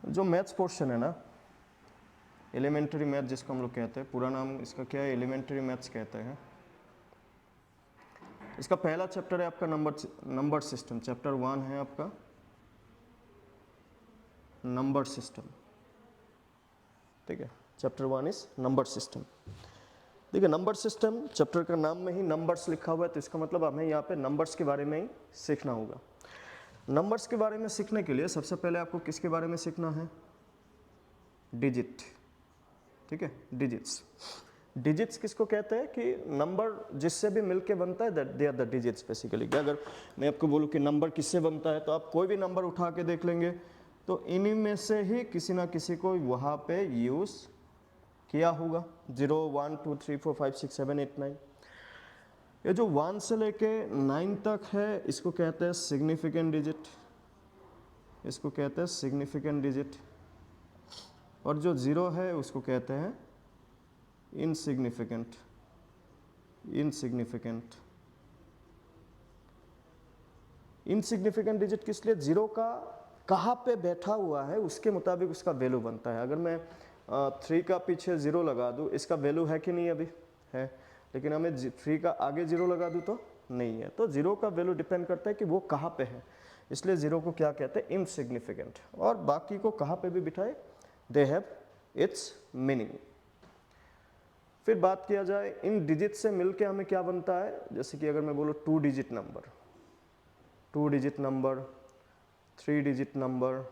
जो maths portion है ना, एलिमेंट्री मैथ जिसको हम लोग कहते हैं, पूरा नाम इसका क्या है, एलिमेंट्री मैथ्स कहते हैं। इसका पहला चैप्टर है आपका नंबर सिस्टम। चैप्टर 1 है आपका नंबर सिस्टम, ठीक है। Chapter 1 is number system. देखिए नंबर सिस्टम चैप्टर का नाम में ही नंबर्स लिखा हुआ है, तो इसका मतलब हमें यहाँ पे नंबर्स के बारे में ही सीखना होगा। नंबर्स के बारे में सीखने के लिए सबसे पहले आपको किसके बारे में सीखना है, डिजिट, ठीक है। डिजिट्स, डिजिट्स किसको कहते हैं कि नंबर जिससे भी मिलके बनता है, that they are the digits basically. अगर मैं आपको बोलूँ कि नंबर किससे बनता है, तो आप कोई भी नंबर उठा के देख लेंगे तो इन्हीं में से ही किसी ना किसी को वहाँ पे यूज़ किया होगा। 0 1 2 3 4 5 6 7 8 9, ये जो 1 से लेके 9 तक है इसको कहते हैं सिग्निफिकेंट डिजिट, इसको कहते हैं सिग्निफिकेंट डिजिट। और जो 0 है उसको कहते हैं इनसिग्निफिकेंट, इनसिग्निफिकेंट। इनसिग्निफिकेंट डिजिट किस लिए, 0 का कहाँ पे बैठा हुआ है उसके मुताबिक उसका वैल्यू बनता है। अगर मैं 3 का पीछे 0 लगा दूँ, इसका वैल्यू है कि नहीं, अभी है, लेकिन हमें 3 का आगे 0 लगा दूँ तो नहीं है। तो 0 का वैल्यू डिपेंड करता है कि वो कहाँ पे है, इसलिए 0 को क्या कहते हैं, इनसिग्निफिकेंट। और बाकी को कहाँ पे भी बिठाए, दे हैव इट्स मीनिंग। फिर बात किया जाए इन डिजिट से मिलके हमें क्या बनता है, जैसे कि अगर मैं बोलूँ 2 digit number, 2 digit number, 3 digit number,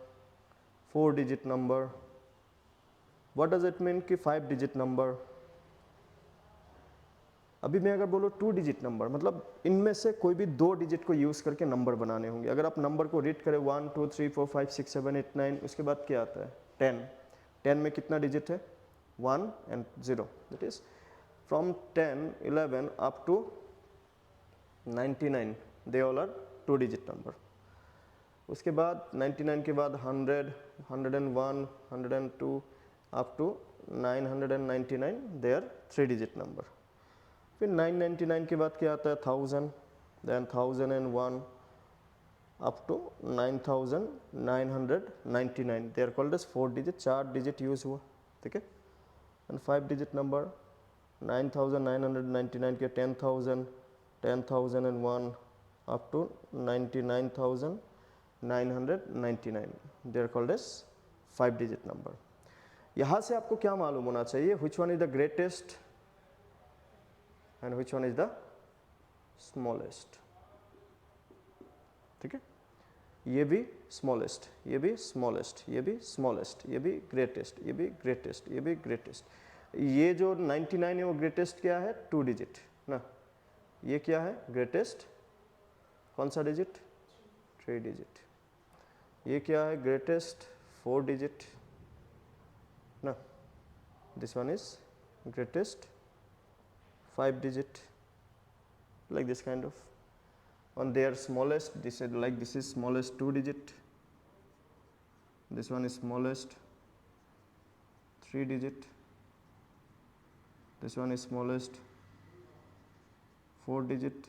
4 digit number, what does it mean कि 5 डिजिट नंबर। अभी मैं अगर बोलूँ 2 डिजिट नंबर, मतलब इनमें से कोई भी 2 डिजिट को यूज़ करके नंबर बनाने होंगे। अगर आप नंबर को रीड करें 1 2 3 4 5 6 7 8 9, उसके बाद क्या आता है 10। 10 में कितना डिजिट है, 1 and 0, that is from 10 11 up to 99, they all are 2 digit number. उसके बाद 99 के बाद 100, 101, 102 up to 999, they are 3 digit number. फिर 999 के बाद क्या आता है 1000, then 1001 up to 9999, they are called as 4 digit, 4 digit use हुआ, ठीक है। एंड 5 डिजिट नंबर 9999 के 10,000, 10,001 up to 99,999, they are called as 5 digit number. यहाँ से आपको क्या मालूम होना चाहिए, which one is the greatest and which one is the smallest, ठीक है। ये भी स्मॉलेस्ट, ये भी स्मॉलेस्ट, ये भी स्मॉलेस्ट, ये भी ग्रेटेस्ट, ये भी ग्रेटेस्ट, ये भी ग्रेटेस्ट। ये जो 99 है वो ग्रेटेस्ट क्या है, 2 डिजिट ना। ये क्या है ग्रेटेस्ट, कौन सा डिजिट, 3 डिजिट। ये क्या है ग्रेटेस्ट, 4 डिजिट ना। This one is greatest 5 digit, like this kind of. On their smallest, this is like this is smallest 2 digit, this one is smallest 3 digit, this one is smallest 4 digit,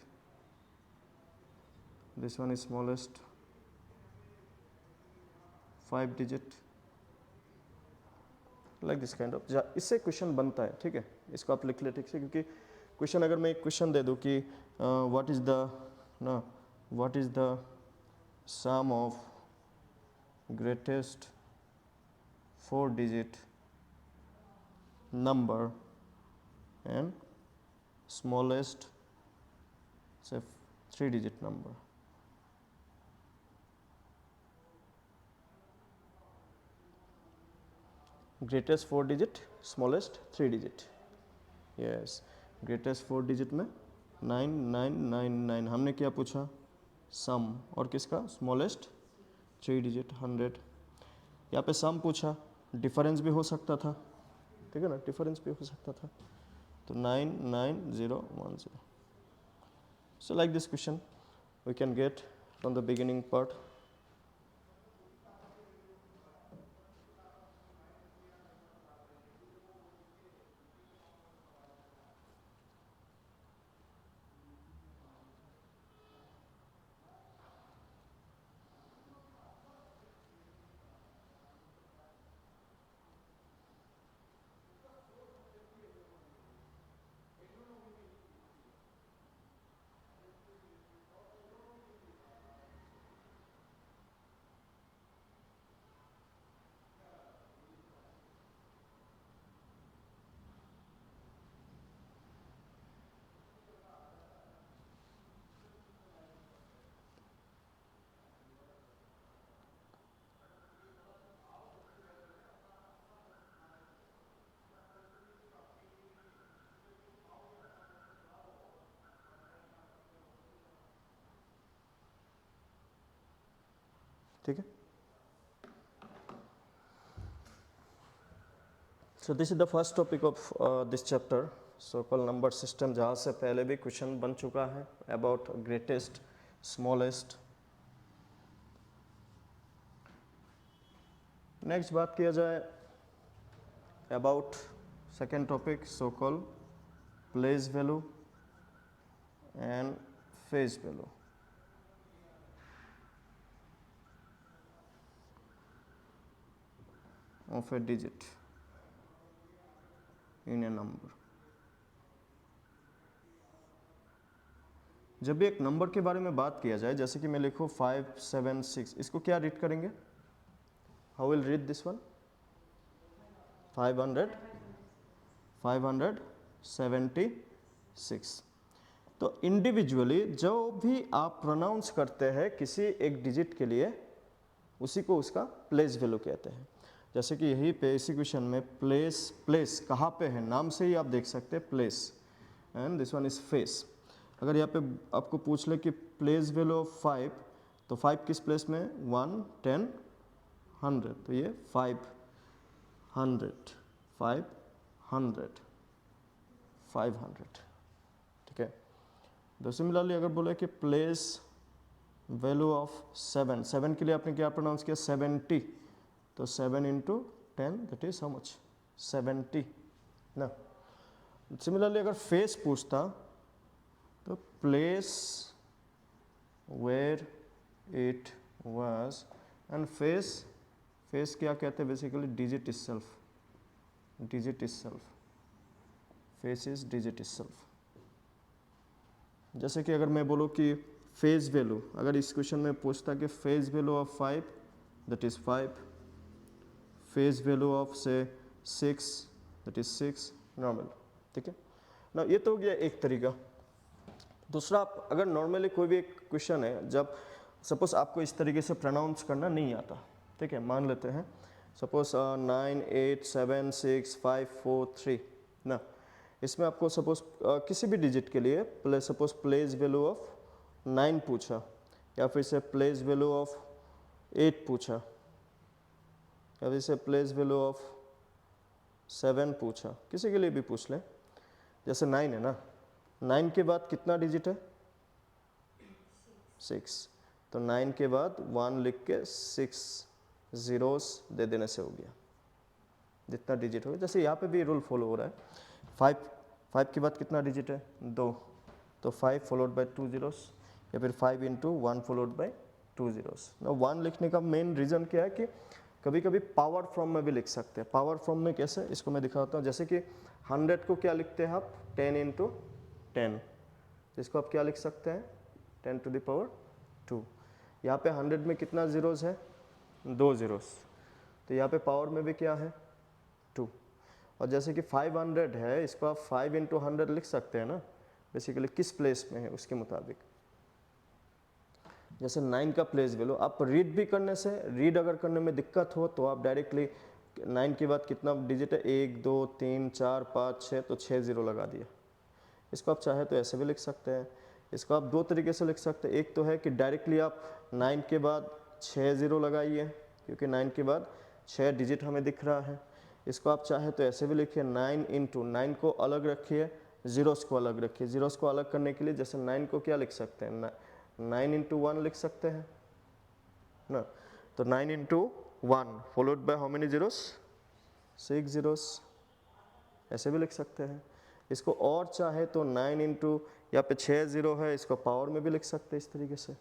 this one is smallest 5 digit, like this kind of। इससे question बनता है, ठीक है। इसको आप लिख ले ठीक से, क्योंकि क्वेश्चन अगर मैं एक क्वेश्चन दे दूँ कि व्हाट इज द ना, what is the sum of greatest 4 digit number and smallest say 3 digit number, greatest 4 digit, smallest 3 digit, yes, greatest 4 digit में 9999, हमने क्या पूछा सम, और किसका स्मॉलेस्ट 3 digit 100। यहाँ पे सम पूछा, डिफरेंस भी हो सकता था, ठीक है ना, डिफरेंस भी हो सकता था, तो 99010। So like this question we can get from the beginning part. ठीक है। सो this is the first topic of this chapter, so call number system, जहाँ से पहले भी क्वेश्चन बन चुका है अबाउट ग्रेटेस्ट, स्मॉलेस्ट। नेक्स्ट बात किया जाए about second topic, so call place value and phase value. Of A digit in A number. जब भी एक नंबर के बारे में बात किया जाए, जैसे कि मैं लिखूँ 576, इसको क्या रीड करेंगे? How will read this one? 576। तो इंडिविजुअली जो भी आप प्रोनाउंस करते हैं किसी एक डिजिट के लिए, उसी को उसका प्लेस वैल्यू कहते हैं। जैसे कि यही पे इसी क्वेश्चन में प्लेस कहाँ पे है, नाम से ही आप देख सकते हैं place, and this one is face. अगर यहाँ पे आपको पूछ ले कि प्लेस वैल्यू ऑफ 5, तो 5 किस प्लेस में? 1, 10, 100, तो ये 500, 500, 500, ठीक है। तो सिमिलरली अगर बोले कि प्लेस वैल्यू ऑफ 7 के लिए आपने क्या प्रोनाउंस किया? 70, तो 7 into 10 that is how much? 70 ना। सिमिलरली अगर फेस पूछता तो place where it was, and face क्या कहते हैं? Basically digit itself, face is digit itself. जैसे कि अगर मैं बोलूँ कि फेज वैल्यू, अगर इस क्वेश्चन में पूछता कि face value of 5 that is 5, phase value of से 6 दैट इज 6, नॉर्मल, ठीक है ना। ये तो हो गया एक तरीका। दूसरा, आप अगर नॉर्मली कोई भी एक क्वेश्चन है, जब सपोज आपको इस तरीके से प्रोनाउंस करना नहीं आता, ठीक है, मान लेते हैं सपोज 9, 8, 7, 6, 5, 4, 3 ना, इसमें आपको सपोज किसी भी डिजिट के लिए सपोज प्लेस वैल्यू ऑफ 9 पूछा, या फिर से प्लेस वैल्यू ऑफ 8 पूछा, या फिर से प्लेस वैल्यू ऑफ 7 पूछा, किसी के लिए भी पूछ लें। जैसे 9 है ना, 9 के बाद कितना डिजिट है? 6, तो 9 के बाद 1 लिख के 6 जीरोस दे देने से हो गया जितना डिजिट हो गया। जैसे यहाँ पे भी रूल फॉलो हो रहा है। 5 के बाद कितना डिजिट है? 2, तो 5 फॉलोड बाय 2 जीरोस, या फिर 5 इंटू 1 फॉलोड बाय 2 जीरोस। 1 लिखने का मेन रीज़न क्या है कि कभी कभी पावर फॉर्म में भी लिख सकते हैं। पावर फॉर्म में कैसे, इसको मैं दिखाता हूँ। जैसे कि 100 को क्या लिखते हैं आप? 10 इंटू 10, इसको आप क्या लिख सकते हैं? 10 टू द पावर 2। यहाँ पे 100 में कितना जीरोस है? 2 जीरोस, तो यहाँ पे पावर में भी क्या है? 2। और जैसे कि 500 है, इसको आप 5 इंटू 100 लिख सकते हैं ना, बेसिकली किस प्लेस में है उसके मुताबिक। जैसे 9 का प्लेस वैल्यू आप रीड भी करने से, रीड अगर करने में दिक्कत हो तो आप डायरेक्टली 9 के बाद कितना डिजिट है? 1, 2, 3, 4, 5, 6, तो 6 जीरो लगा दिया। इसको आप चाहे तो ऐसे भी लिख सकते हैं। इसको आप दो तरीके से लिख सकते हैं। एक तो है कि डायरेक्टली आप 9 के बाद 6 जीरो लगाइए, क्योंकि 9 के बाद 6 डिजिट हमें दिख रहा है। इसको आप चाहे तो ऐसे भी लिखिए, 9 इंटू 9 को अलग रखिए, जीरोस को अलग रखिए। जीरोस को अलग करने के लिए जैसे 9 को क्या लिख सकते हैं? 9 इंटू 1 लिख सकते हैं ना, तो 9 into 1 followed by how many zeros? 6 zeros, ऐसे भी लिख सकते हैं। इसको और चाहे तो 9 इंटू, यहाँ पे 6 जीरो है, इसको पावर में भी लिख सकते हैं इस तरीके से।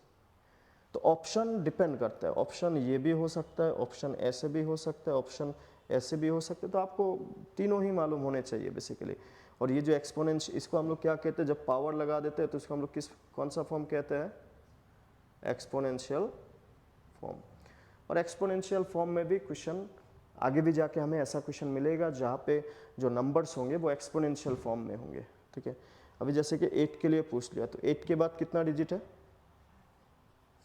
तो ऑप्शन डिपेंड करता है, ऑप्शन ये भी हो सकता है, ऑप्शन ऐसे भी हो सकता है, ऑप्शन ऐसे भी हो सकते हैं। तो आपको तीनों ही मालूम होने चाहिए बेसिकली। और ये जो एक्सपोनेंट, इसको हम लोग क्या कहते हैं? जब पावर लगा देते हैं तो इसको हम लोग कौन सा फॉर्म कहते हैं? Exponential form. और एक्सपोनेंशियल फॉर्म में भी क्वेश्चन आगे भी जाके हमें ऐसा क्वेश्चन मिलेगा जहाँ पे जो नंबर्स होंगे वो एक्सपोनेंशियल फॉर्म में होंगे, ठीक है। अभी जैसे कि 8 के लिए पूछ लिया, तो 8 के बाद कितना डिजिट है?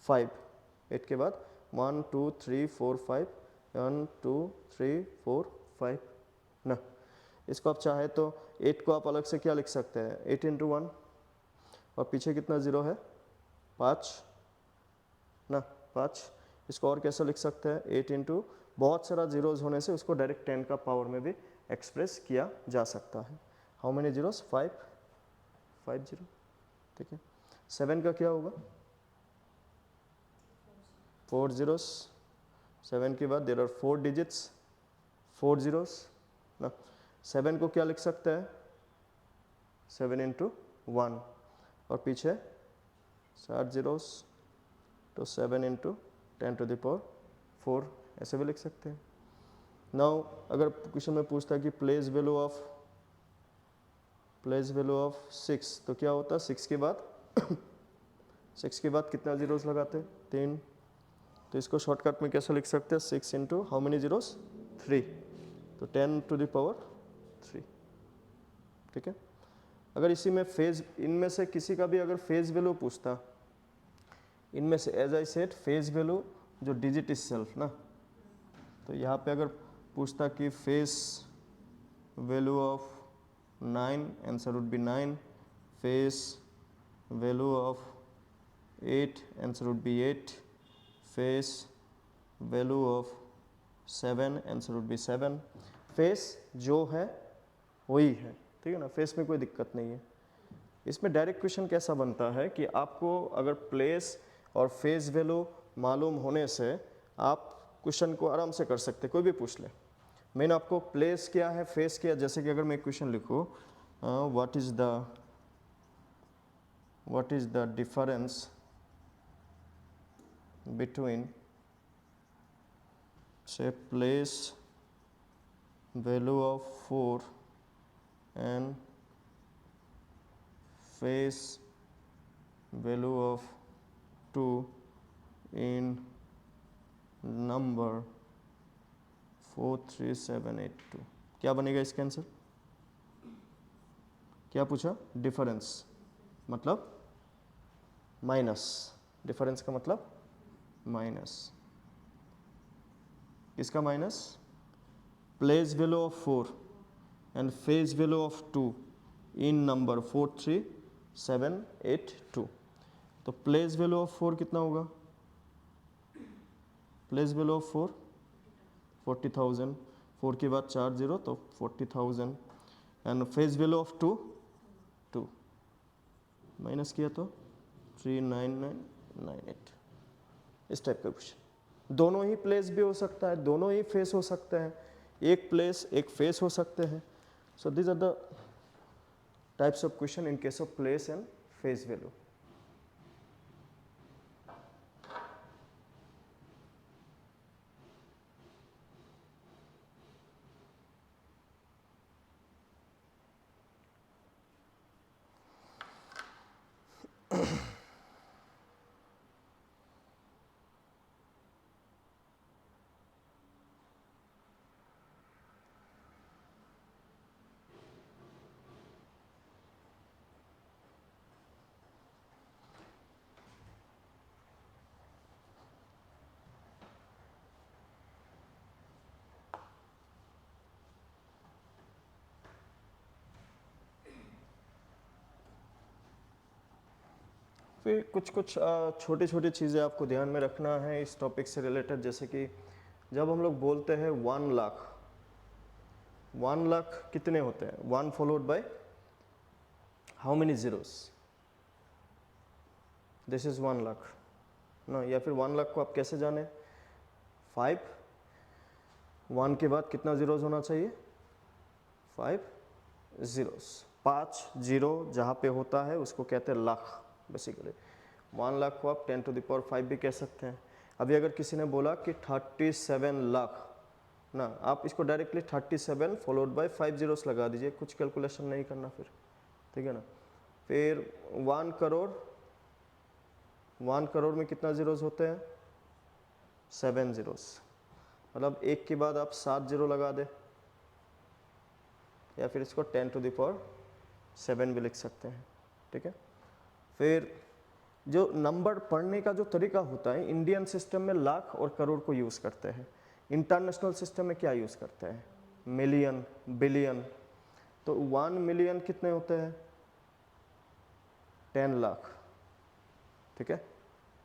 5। 8 के बाद 1, 2, 3, 4, 5, 1, 2, 3, 4, 5 ना। इसको आप चाहे तो 8 को आप अलग से क्या लिख सकते हैं? 8 इंटू 1, और पीछे कितना जीरो है? 5 ना, 5। इसको और कैसे लिख सकते हैं, 8 इंटू बहुत सारा जीरोज होने से उसको डायरेक्ट 10 का पावर में भी एक्सप्रेस किया जा सकता है। हाउ मेनी जीरोस, 5 0, ठीक है। 7 का क्या होगा, 4 जीरोस, 7 के बाद देयर आर 4 डिजिट्स, 4 जीरोस ना। 7 को क्या लिख सकते हैं, 7 इंटू 1 और पीछे 7 जीरोस, तो 7 इंटू 10 टू द पावर 4 ऐसे भी लिख सकते हैं। नाउ अगर क्वेश्चन में पूछता है कि प्लेस वैल्यू ऑफ 6 तो क्या होता है, 6 के बाद 6 के बाद कितना जीरोस लगाते हैं, 3, तो इसको शॉर्टकट में कैसे लिख सकते हैं, 6 इंटू हाउ मेनी जीरोस, 3, तो 10 टू द पावर 3, ठीक है। अगर इसी में फेज, इनमें से किसी का भी अगर फेज वैल्यू पूछता, इनमें से as I said face value जो डिजिट इज सेल्फ ना, तो यहाँ पे अगर पूछता कि face value of 9, answer would be 9, face value of 8, answer would be 8, face value of 7, answer would be 7। Face जो है वही है, ठीक है ना, फेस में कोई दिक्कत नहीं है। इसमें डायरेक्ट क्वेश्चन कैसा बनता है कि आपको अगर प्लेस और फेज वैल्यू मालूम होने से आप क्वेश्चन को आराम से कर सकते, कोई भी पूछ ले। मेन आपको प्लेस क्या है, फेस क्या है, जैसे कि अगर मैं क्वेश्चन लिखूँ what is the difference between say place value of 4 and face value of 2 in number 43782, क्या बनेगा इसका आंसर, क्या पूछा, डिफरेंस मतलब माइनस, डिफरेंस का मतलब माइनस, इसका minus, place value of 4 and phase value of 2 in number 43782, तो प्लेस वैल्यू ऑफ 4 कितना होगा, प्लेस वैल्यू ऑफ 4 40,000, 4 के बाद 4 जीरो तो 40,000, and phase value of 2 minus किया तो 39998, इस टाइप का क्वेश्चन। दोनों ही प्लेस भी हो सकता है, दोनों ही फेस हो सकते हैं, एक प्लेस एक फेस हो सकते हैं। So these are the types of question in case of place and face value. फिर कुछ छोटी छोटी चीज़ें आपको ध्यान में रखना है इस टॉपिक से रिलेटेड, जैसे कि जब हम लोग बोलते हैं 1 लाख, 1 लाख कितने होते हैं, 1 followed by how many zeros, this is 1 lakh ना। या फिर 1 लाख को आप कैसे जाने, 5, 1 के बाद कितना जीरोस होना चाहिए, 5 जीरोस, 5 जीरो जहाँ पे होता है उसको कहते हैं लाख बेसिकली। 1 लाख को आप 10 टू द पावर 5 भी कह सकते हैं। अभी अगर किसी ने बोला कि 37 लाख ना, आप इसको डायरेक्टली 37 फॉलोड बाय 5 जीरोस लगा दीजिए, कुछ कैलकुलेशन नहीं करना फिर, ठीक है ना। फिर 1 करोड़, 1 करोड़ में कितना जीरोस होते हैं, 7 जीरोस, मतलब एक के बाद आप 7 जीरो लगा दे, या फिर इसको 10 टू द पावर 7 भी लिख सकते हैं, ठीक है। फिर जो नंबर पढ़ने का जो तरीका होता है, इंडियन सिस्टम में लाख और करोड़ को यूज़ करते हैं, इंटरनेशनल सिस्टम में क्या यूज़ करते हैं, मिलियन, बिलियन। तो 1 मिलियन कितने होते हैं, 10 लाख, ठीक है,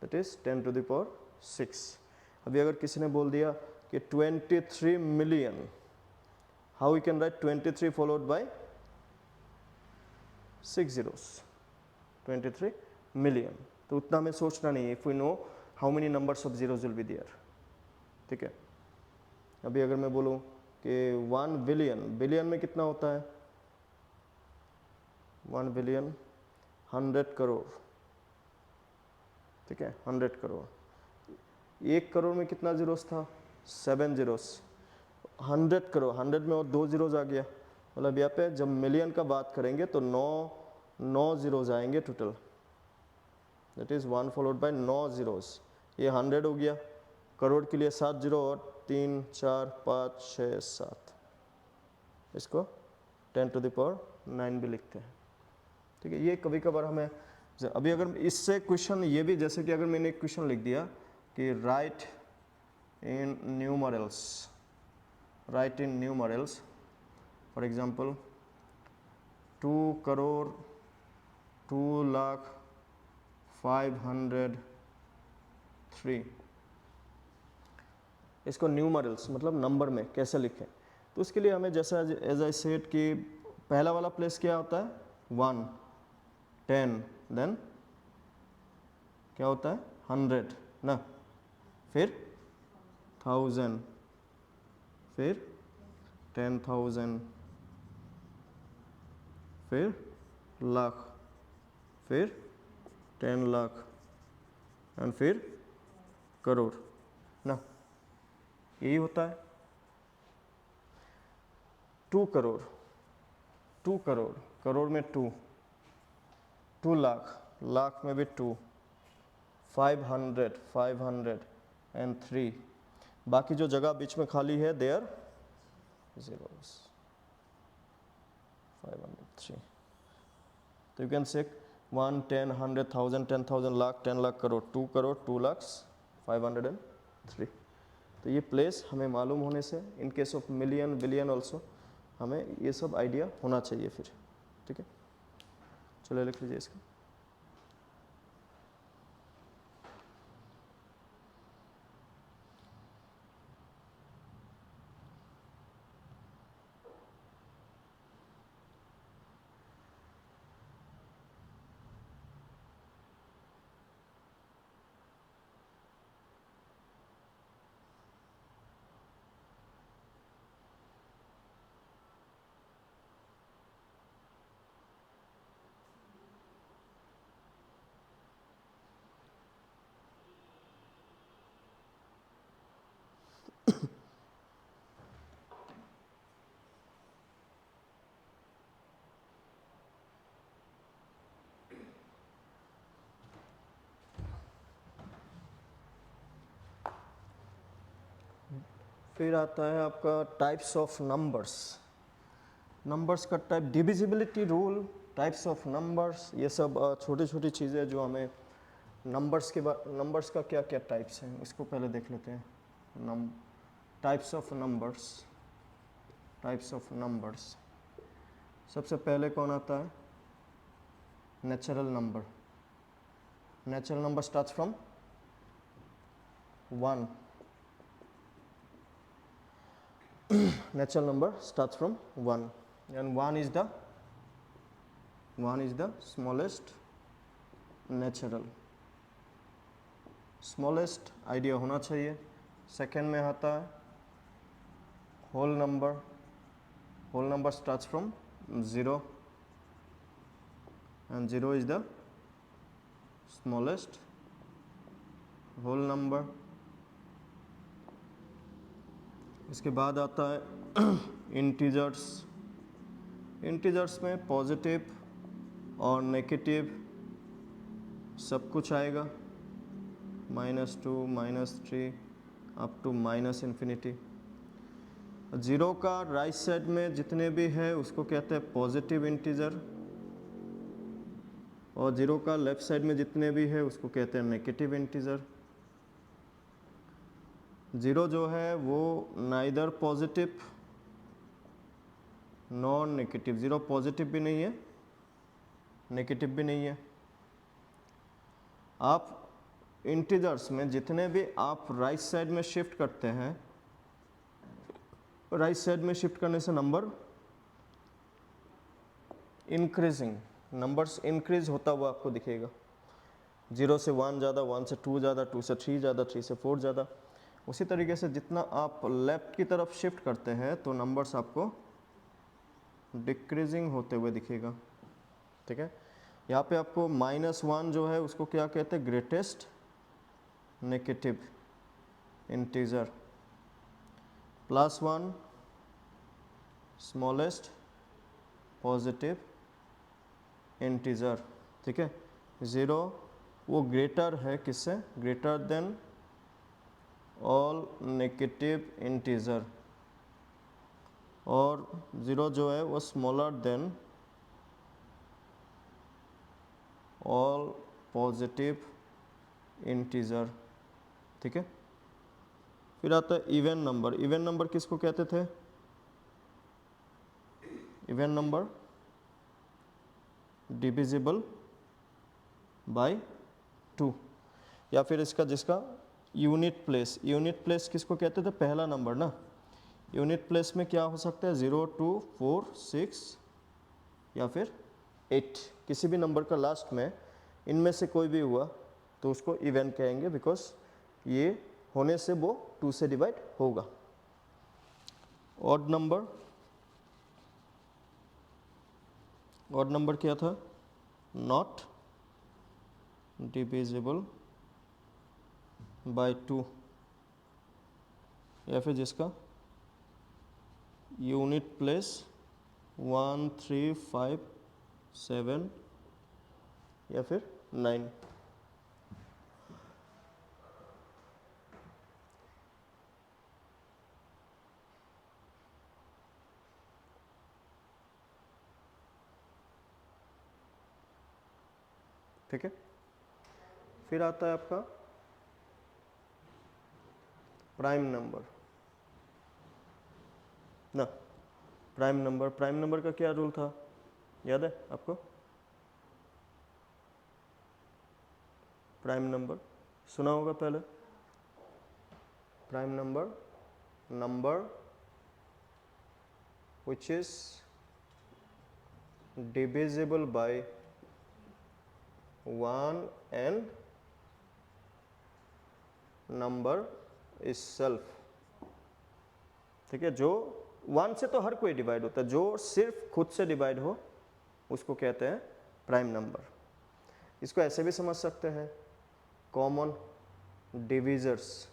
that is 10 to the power 6। अभी अगर किसी ने बोल दिया कि 23 million, how we can write 23 followed by 6 zeros, 23 million. तो उतना हमें सोचना नहीं है, if we know how many numbers of zeros will be there, ठीक है। अभी अगर मैं बोलूँ कि 1 बिलियन, बिलियन में कितना होता है, 1 बिलियन 100 करोड़, ठीक है, 100 करोड़। 1 करोड़ में कितना जीरोस था, 7 जीरोस। 100 करोड़, 100 में और 2 जीरोस आ गया, मतलब यहाँ पे जब मिलियन का बात करेंगे तो 9 जीरोस आएंगे total, that is 1 followed by 9 zeros. ये 100 हो गया, करोड़ के लिए 7 जीरो और 3 4 5 6 7, इसको 10 टू द पावर 9 भी लिखते हैं, ठीक है। ये कभी कभार हमें, अभी अगर इससे क्वेश्चन ये भी, जैसे कि अगर मैंने एक क्वेश्चन लिख दिया कि right in numerals, right in numerals, for example 2 crore 2,05,03, इसको न्यूमरल्स मतलब नंबर में कैसे लिखें, तो उसके लिए हमें जैसा एज आई सेड कि पहला वाला प्लेस क्या होता है 1, 10, देन क्या होता है 100 ना, फिर 1000, फिर 10,000, फिर लाख, फिर 10 लाख एंड फिर करोड़ ना, यही होता है। 2 करोड़, 2 करोड़, करोड़ में 2, 2 लाख, लाख में भी 2, 500, 503, बाकी जो जगह बीच में खाली है देयर zeros, 503। तो you can say 1, 10, 100, 1000, 10,000, lakh, 10 lakh, crore, 2 crore, 2 lakh, 503। तो ये प्लेस हमें मालूम होने से, इन case of million, billion also, हमें ये सब आइडिया होना चाहिए फिर, ठीक है। चलो लिख लीजिए इसका। फिर आता है आपका टाइप्स ऑफ नंबर्स। नंबर्स का type, divisibility rule, types of numbers, ये सब छोटी छोटी चीज़ें जो हमें नंबर्स के नंबर्स का क्या क्या टाइप्स हैं इसको पहले देख लेते हैं। Types of numbers, types of numbers, सबसे पहले कौन आता है, natural number. Natural number starts from 1, natural number starts from 1 and 1 is the smallest natural, smallest idea होना चाहिए। सेकेंड में आता है whole number, whole number starts from 0 and 0 is the smallest whole number। इसके बाद आता है इंटीजर्स। इंटीजर्स में पॉजिटिव और नेगेटिव सब कुछ आएगा, -2, -3 अप टू -इन्फिनिटी। जीरो का राइट साइड में जितने भी है उसको कहते हैं पॉजिटिव इंटीजर, और जीरो का लेफ्ट साइड में जितने भी है उसको कहते हैं नेगेटिव इंटीजर। जीरो जो है वो neither positive non negative, zero positive भी नहीं है नेगेटिव भी नहीं है। आप इंटीजर्स में जितने भी आप राइट साइड में शिफ्ट करते हैं, राइट साइड में शिफ्ट करने से नंबर इंक्रीजिंग, नंबर्स इंक्रीज होता हुआ आपको दिखेगा। 0 से 1 ज़्यादा, 1 से 2 ज़्यादा, 2 से 3 ज़्यादा, 3 से 4 ज़्यादा। उसी तरीके से जितना आप लेफ्ट की तरफ शिफ्ट करते हैं तो नंबर्स आपको डिक्रीजिंग होते हुए दिखेगा। ठीक है, यहाँ पे आपको -1 जो है उसको क्या कहते हैं, greatest negative integer, +1 smallest positive integer. ठीक है, 0 वो ग्रेटर है किससे, greater than all negative integer, और 0 जो है वो smaller than all positive integer. ठीक है, फिर आता है इवन नंबर। इवन नंबर किसको कहते थे, इवन नंबर डिविजिबल बाय 2, या फिर इसका जिसका यूनिट प्लेस, यूनिट प्लेस किसको कहते थे, पहला नंबर ना। यूनिट प्लेस में क्या हो सकता है, 0, 2, 4, 6 या फिर 8, किसी भी नंबर का लास्ट में इनमें से कोई भी हुआ तो उसको इवन कहेंगे, बिकॉज ये होने से वो 2 से डिवाइड होगा। ऑड नंबर, ऑड नंबर क्या था, नॉट डिविजिबल बाय 2, या फिर जिसका यूनिट प्लेस 1, 3, 5, 7 या फिर 9। ठीक है, फिर आता है आपका प्राइम नंबर ना। प्राइम नंबर, प्राइम नंबर का क्या रूल था, याद है आपको, प्राइम नंबर सुना होगा पहले। Prime number, number which is divisible by 1 and number itself। ठीक है, जो 1 से तो हर कोई डिवाइड होता है, जो सिर्फ खुद से डिवाइड हो उसको कहते हैं प्राइम नंबर। इसको ऐसे भी समझ सकते हैं, कॉमन डिविजर्स।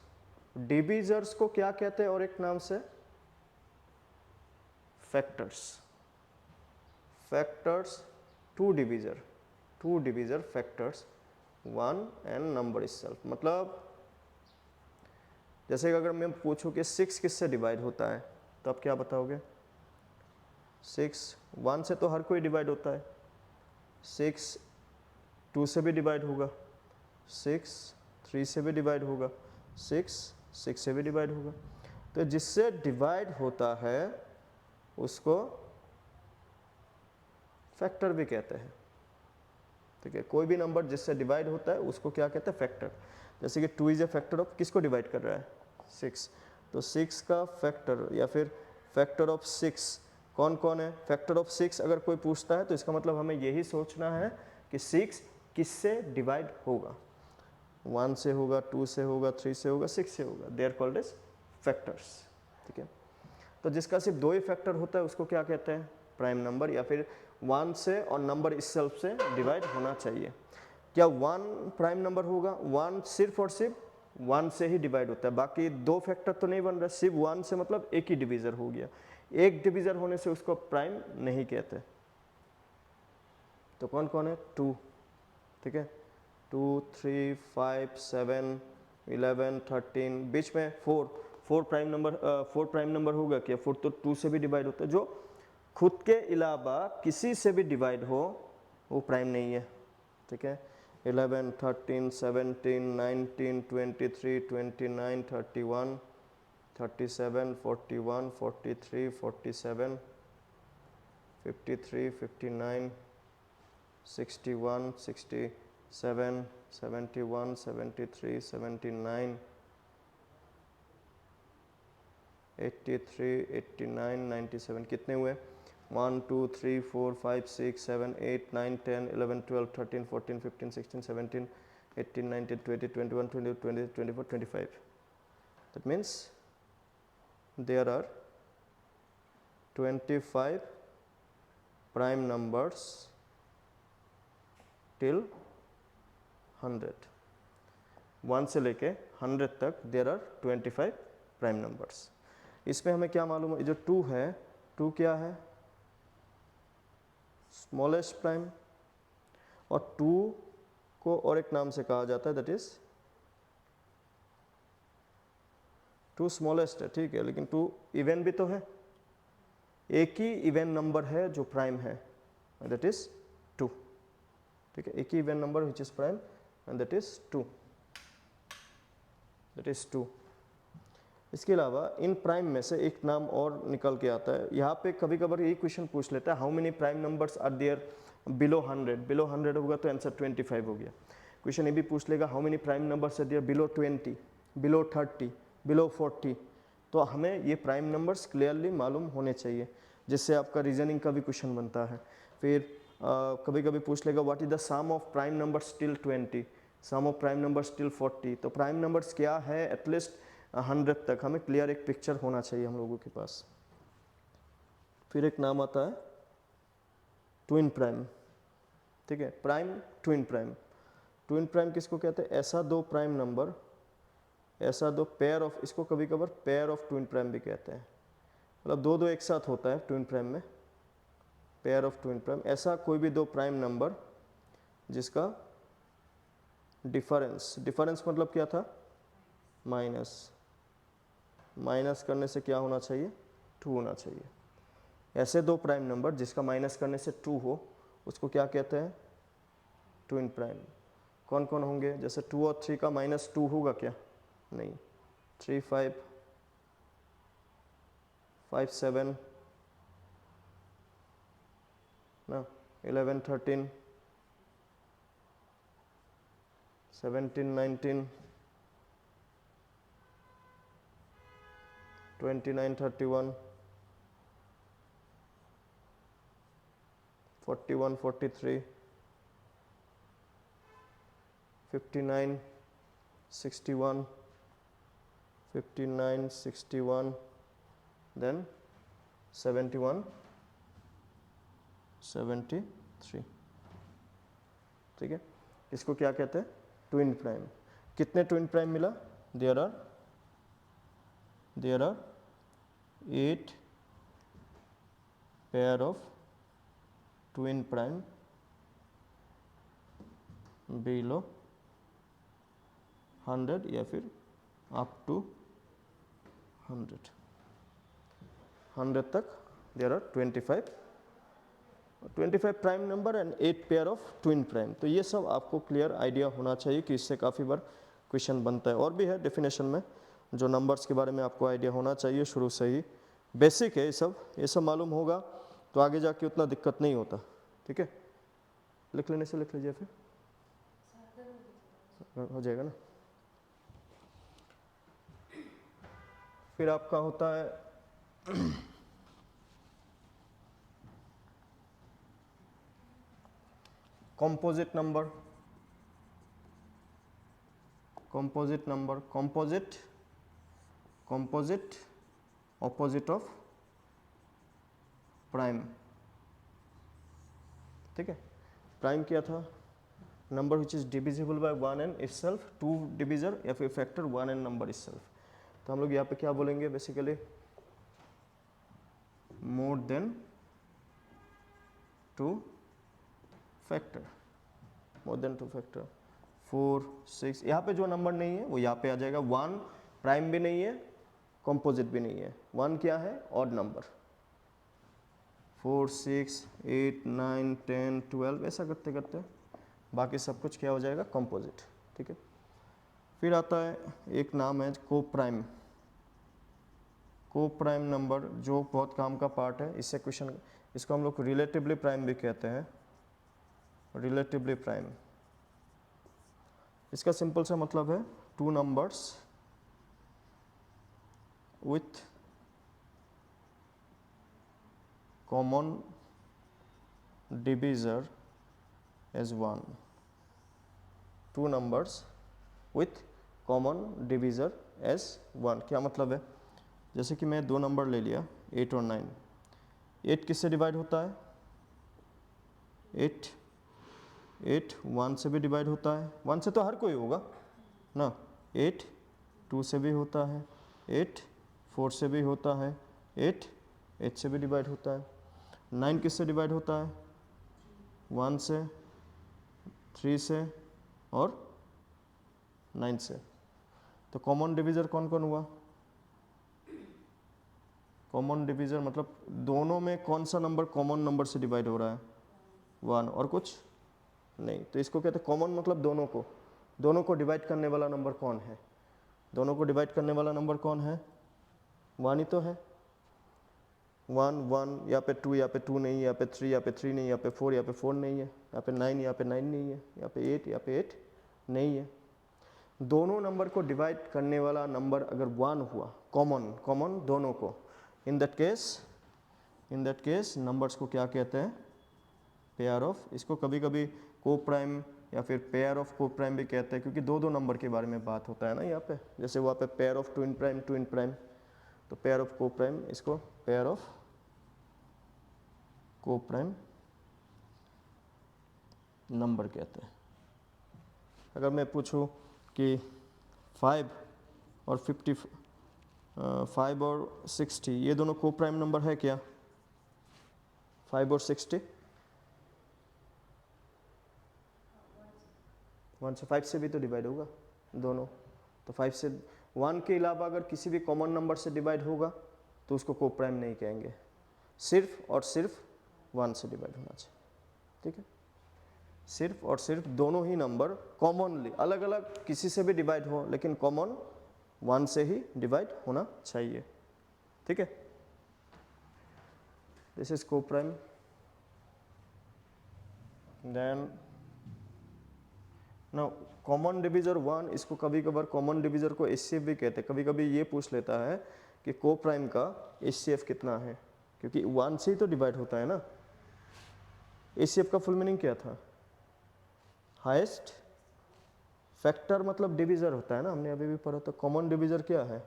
डिविजर्स को क्या कहते हैं, और एक नाम से factors. Factors, to divisor factors 1 and number itself। मतलब जैसे अगर मैं पूछूं कि 6 किससे डिवाइड होता है तो आप क्या बताओगे, 6 1 से तो हर कोई डिवाइड होता है, 6 2 से भी डिवाइड होगा, 6 3 से भी डिवाइड होगा, 6 6 से भी डिवाइड होगा। तो जिससे डिवाइड होता है उसको फैक्टर भी कहते हैं। ठीक है, कोई भी नंबर जिससे डिवाइड होता है उसको क्या कहते हैं, फैक्टर। जैसे कि 2 इज ए फैक्टर ऑफ, किसको डिवाइड कर रहा है, 6, तो 6 का फैक्टर या फिर फैक्टर ऑफ 6 कौन कौन है। फैक्टर ऑफ 6 अगर कोई पूछता है तो इसका मतलब हमें यही सोचना है कि 6 किससे डिवाइड होगा, 1 से होगा, 2 से होगा, 3 से होगा, 6 से होगा, they are called as factors. ठीक है, तो जिसका सिर्फ 2 ही फैक्टर होता है उसको क्या कहते हैं, प्राइम नंबर, या फिर 1 से और नंबर itself से डिवाइड होना चाहिए। क्या 1 प्राइम नंबर होगा, 1 सिर्फ और सिर्फ 1 से ही डिवाइड होता है, बाकी 2 फैक्टर तो नहीं बन रहा, सिर्फ 1 से मतलब एक ही डिवीजर हो गया, एक डिवीजर होने से उसको प्राइम नहीं कहते। तो कौन कौन है, 2। ठीक है, 2, 3, 5, 7, 11, 13, बीच में 4 प्राइम नंबर होगा क्या, 4 तो 2 से भी डिवाइड होता है, जो खुद के अलावा किसी से भी डिवाइड हो वो प्राइम नहीं है। ठीक है, 11, 13, 17, 19, 23, 29, 31, 37, 41, 43, 47, 53, 59, 61, 67, 71, 73, 79, 83, 89, 97, कितने हुए? 1 2 3 4 5 6 7 8 9 10 11 12 13 14 15 16 17 18 19 20 21 22 23 24 25. That means there are 25 prime numbers till 100. 1 से लेके 100 तक there are 25 prime numbers. इसमें हमें क्या मालूम है? जो 2 है, 2 क्या है? स्मॉलेस्ट प्राइम, और 2 को और एक नाम से कहा जाता है, दैट इज 2 स्मॉलेस्ट है, ठीक है, लेकिन 2 इवन भी तो है, एक ही इवन नंबर है जो प्राइम है, दैट इज 2, ठीक है, एक ही even number which is prime and that is 2, that is 2. इसके अलावा इन प्राइम में से एक नाम और निकल के आता है. यहाँ पे कभी कभार यही क्वेश्चन पूछ लेता है, how many prime numbers are there below 100. Below 100 होगा तो आंसर 25 हो गया. क्वेश्चन ये भी पूछ लेगा, how many prime numbers are there below 20, below 30, below 40. तो हमें ये प्राइम नंबर्स क्लियरली मालूम होने चाहिए, जिससे आपका रीजनिंग का भी क्वेश्चन बनता है. फिर कभी कभी पूछ लेगा, what is the sum of prime numbers till 20, sum of prime numbers till 40. तो प्राइम नंबर्स क्या है, एटलीस्ट 100 तक हमें क्लियर एक पिक्चर होना चाहिए हम लोगों के पास. फिर एक नाम आता है ट्विन प्राइम, ठीक है, prime twin prime. Twin prime किसको कहते हैं? ऐसा दो प्राइम नंबर, ऐसा दो पेयर ऑफ, इसको कभी कभार पेयर ऑफ ट्विन प्राइम भी कहते हैं, मतलब दो एक साथ होता है ट्विन प्राइम में, पेयर ऑफ ट्विन प्राइम. ऐसा कोई भी दो प्राइम नंबर जिसका डिफरेंस, डिफरेंस मतलब क्या था? माइनस, माइनस करने से क्या होना चाहिए? 2 होना चाहिए. ऐसे दो प्राइम नंबर जिसका माइनस करने से 2 हो, उसको क्या कहते हैं? Twin prime. कौन कौन होंगे? जैसे 2 और 3 का -2 होगा क्या? नहीं. 3 5 5 7 ना, 11 13 17 19 29 31 41 43 59 61 59 61 then 71 73. ठीक है, इसको क्या कहते हैं? Twin prime. कितने ट्विन प्राइम मिला? There are 8 pair of twin prime below 100 या फिर अप टू 100 तक there are 25 prime number and 8 pair of twin prime. तो ये सब आपको क्लियर आइडिया होना चाहिए कि इससे काफ़ी बार क्वेश्चन बनता है. और भी है डेफिनेशन में जो नंबर्स के बारे में आपको आइडिया होना चाहिए शुरू से ही. बेसिक है ये सब मालूम होगा तो आगे जाके उतना दिक्कत नहीं होता. ठीक है, लिख लेने से लिख लीजिए, फिर हो जाएगा ना. फिर आपका होता है composite number. Composite number, composite opposite of prime. ठीक है, प्राइम क्या था? Number which is divisible by 1 n itself, 2 divisor या फिर फैक्टर 1 n नंबर itself. तो हम लोग यहाँ पे क्या बोलेंगे? Basically more than 2 factor, more than 2 factor. 4 6, यहाँ पे जो नंबर नहीं है वो यहाँ पे आ जाएगा. 1 प्राइम भी नहीं है, कंपोजिट भी नहीं है. 1 क्या है? Odd number. 4 6 8 9 10 12 ऐसा करते करते बाकी सब कुछ क्या हो जाएगा? कंपोजिट. ठीक है, फिर आता है एक नाम है को प्राइम. को प्राइम नंबर जो बहुत काम का पार्ट है. इससे क्वेश्चन, इसको हम लोग रिलेटिवली प्राइम भी कहते हैं. रिलेटिवली प्राइम, इसका सिंपल सा मतलब है two numbers with common divisor as 1, two numbers with common divisor as 1। क्या मतलब है, जैसे कि मैं दो नंबर ले लिया 8 और 9, 8 किससे डिवाइड होता है, 8 1 से भी डिवाइड होता है, 1 से तो हर कोई होगा ना, 8 2 से भी होता है, 8 4 से भी होता है, 8 से भी डिवाइड होता है। 9 किससे डिवाइड होता है, 1 से, 3 से और 9 से। तो कॉमन डिवीज़र कौन कौन हुआ, कॉमन डिवीज़र मतलब दोनों में कौन सा नंबर कॉमन नंबर से डिवाइड हो रहा है, 1 और कुछ नहीं। तो इसको कहते हैं कॉमन, मतलब दोनों को डिवाइड करने वाला नंबर कौन है, दोनों को डिवाइड करने वाला नंबर कौन है, 1 ही तो है। 1 1, यहाँ पे 2, यहाँ पे 2 नहीं है, यहाँ पे 3, यहाँ पे 3 नहीं है, यहाँ पे 4, यहाँ पे 4 नहीं है, यहाँ पे 9, यहाँ पे 9 नहीं है, यहाँ पे 8, यहाँ पे 8 नहीं है। दोनों नंबर को डिवाइड करने वाला नंबर अगर 1 हुआ, कॉमन दोनों को, इन दैट केस नंबर्स को क्या कहते हैं, पेयर ऑफ। इसको कभी कभी को प्राइम या फिर पेयर ऑफ को प्राइम भी कहते हैं, क्योंकि दो नंबर के बारे में बात होता है ना यहाँ पे। जैसे वहाँ पे पेयर ऑफ ट्विन प्राइम, तो पेयर ऑफ को प्राइम, इसको पेयर ऑफ को प्राइम नंबर कहते हैं। अगर मैं पूछूं कि 5 और 60 ये दोनों को प्राइम नंबर है क्या, 5 और 60, 1 से 5 से भी तो डिवाइड होगा दोनों। तो 5 से 1 के अलावा अगर किसी भी कॉमन नंबर से डिवाइड होगा तो उसको को प्राइम नहीं कहेंगे, सिर्फ और सिर्फ 1 से डिवाइड होना चाहिए, ठीक है। सिर्फ और सिर्फ दोनों ही नंबर कॉमनली, अलग अलग किसी से भी डिवाइड हो, लेकिन कॉमन 1 से ही डिवाइड होना चाहिए, ठीक है। दिस इज को प्राइम। देन ना कॉमन डिवीजर 1, इसको कभी कभार कॉमन डिवीजर को एचसीएफ भी कहते हैं। कभी कभी ये पूछ लेता है कि को प्राइम का एचसीएफ कितना है, क्योंकि 1 से ही तो डिवाइड होता है ना। एचसीएफ का फुल मीनिंग क्या था, हाईएस्ट फैक्टर, मतलब डिवीजर होता है ना, हमने अभी भी पढ़ा। तो कॉमन डिवीजर क्या है,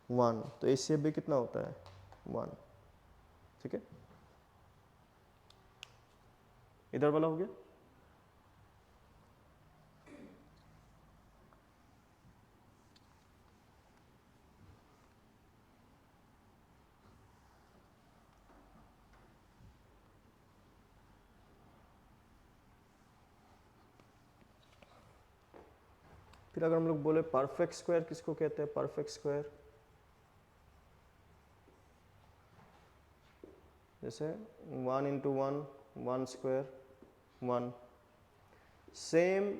1, तो एचसीएफ भी कितना होता है, 1, ठीक है। इधर वाला हो गया। फिर अगर हम लोग बोले परफेक्ट स्क्वायर किसको कहते हैं, परफेक्ट स्क्वायर जैसे 1 into 1, 1 square 1। Same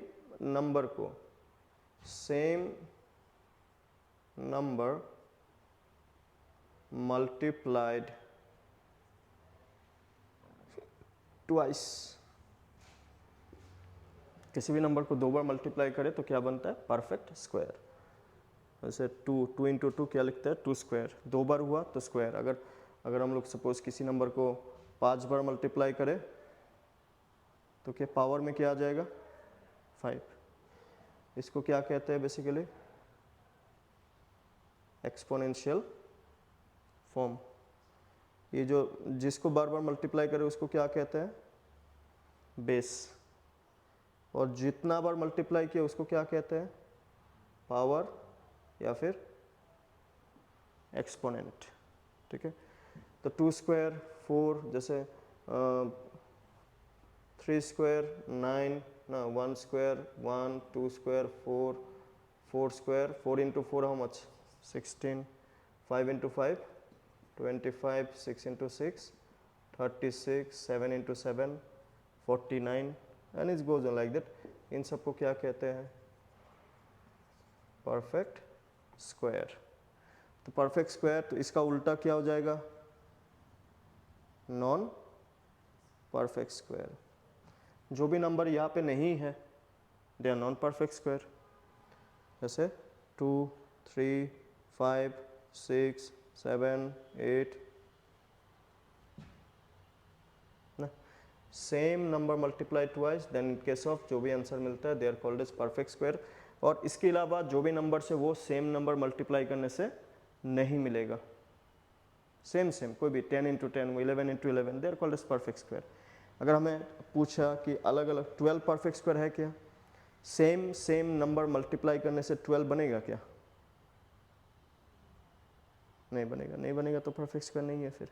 number multiplied twice, किसी भी नंबर को 2 बार मल्टीप्लाई करें तो क्या बनता है, परफेक्ट स्क्वायर। जैसे 2 इंटू 2 क्या लिखते हैं, 2 स्क्वायर, 2 बार हुआ तो स्क्वायर। अगर हम लोग सपोज किसी नंबर को 5 बार मल्टीप्लाई करें तो क्या पावर में क्या आ जाएगा, 5। इसको क्या कहते हैं बेसिकली, एक्सपोनेंशियल फॉर्म। ये जो जिसको बार बार मल्टीप्लाई करे उसको क्या कहते हैं, बेस। और जितना बार मल्टीप्लाई किया उसको क्या कहते हैं, पावर या फिर एक्सपोनेंट, ठीक है। तो 2 स्क्वायर 4, जैसे 3 स्क्वायर 9 ना, 1 square 1, 2 square 4, 4 square 4 into 4 how much, 16, 5 into 5 25, 6 into 6 36, 7 into 7 49, and it goes on like that. इन सबको क्या कहते हैं, परफेक्ट स्क्वायर। तो परफेक्ट स्क्वायर, तो इसका उल्टा क्या हो जाएगा, नॉन परफेक्ट स्क्वायर। जो भी नंबर यहाँ पे नहीं है they are non perfect square, ऐसे 2 3 5 6 7 8 ना, same number multiply twice, then in case of जो भी आंसर मिलता है they are called as perfect square. और इसके अलावा जो भी नंबर से वो सेम नंबर मल्टीप्लाई करने से नहीं मिलेगा, सेम सेम कोई भी 10 into 10 11 into 11 they are called as perfect square. अगर हमें पूछा कि अलग अलग 12 परफेक्ट स्क्वायर है क्या, सेम सेम नंबर मल्टीप्लाई करने से 12 बनेगा क्या? नहीं बनेगा, नहीं बनेगा तो परफेक्ट स्क्वायर नहीं है फिर।